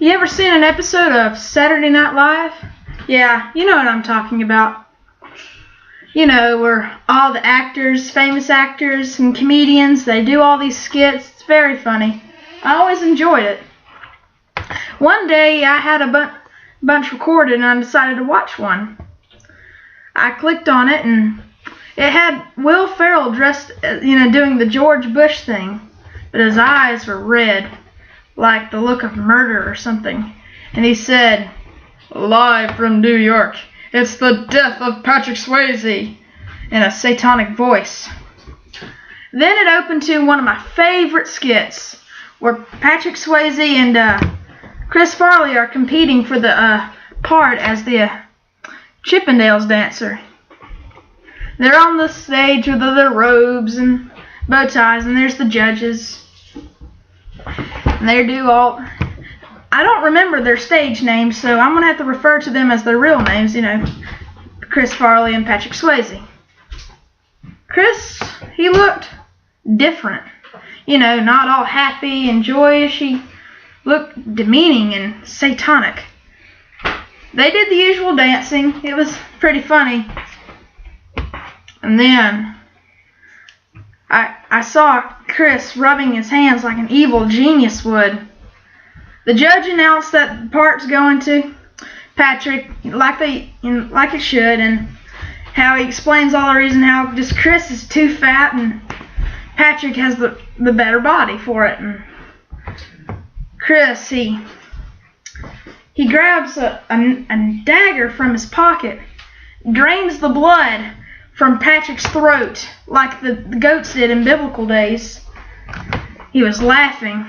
You ever seen an episode of Saturday Night Live? Yeah, you know what I'm talking about. You know, where all the actors, famous actors and comedians, they do all these skits. It's very funny. I always enjoyed it. One day I had a bunch recorded and I decided to watch one. I clicked on it and it had Will Ferrell dressed, doing the George Bush thing. But his eyes were red, like the look of murder or something. And he said, "Live from New York, it's the death of Patrick Swayze," in a satanic voice. Then it opened to one of my favorite skits, where Patrick Swayze and Chris Farley are competing for the part as the Chippendales dancer. They're on the stage with their robes and bow ties, and there's the judges. And they do all... I don't remember their stage names, so I'm going to have to refer to them as their real names, Chris Farley and Patrick Swayze. Chris, he looked different. Not all happy and joyous. He looked demeaning and satanic. They did the usual dancing. It was pretty funny. And then I saw Chris rubbing his hands like an evil genius would. The judge announced that the part's going to Patrick like it should, and how he explains all the reason how just Chris is too fat and Patrick has the better body for it. And Chris, he grabs a dagger from his pocket, drains the blood from Patrick's throat like the goats did in biblical days. He was laughing.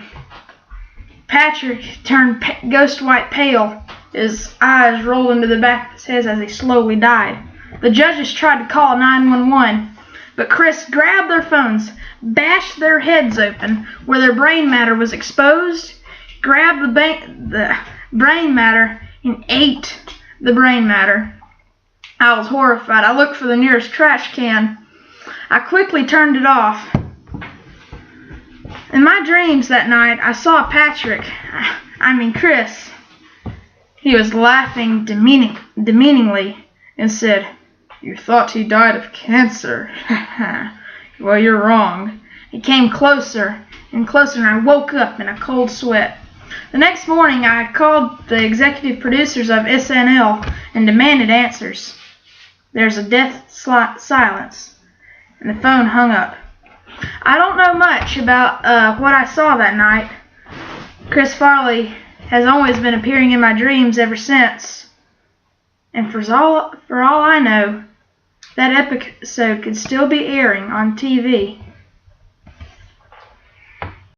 Patrick turned ghost white pale. His eyes rolled into the back of his head as he slowly died. The judges tried to call 911, but Chris grabbed their phones, bashed their heads open where their brain matter was exposed, grabbed the brain matter, and ate the brain matter. I was horrified. I looked for the nearest trash can. I quickly turned it off. In my dreams that night, I saw Chris. He was laughing demeaningly and said, "You thought he died of cancer. Well, you're wrong." He came closer and closer, and I woke up in a cold sweat. The next morning, I called the executive producers of SNL and demanded answers. There's a death silence, and the phone hung up. I don't know much about what I saw that night. Chris Farley has always been appearing in my dreams ever since. And for all I know, that episode could still be airing on TV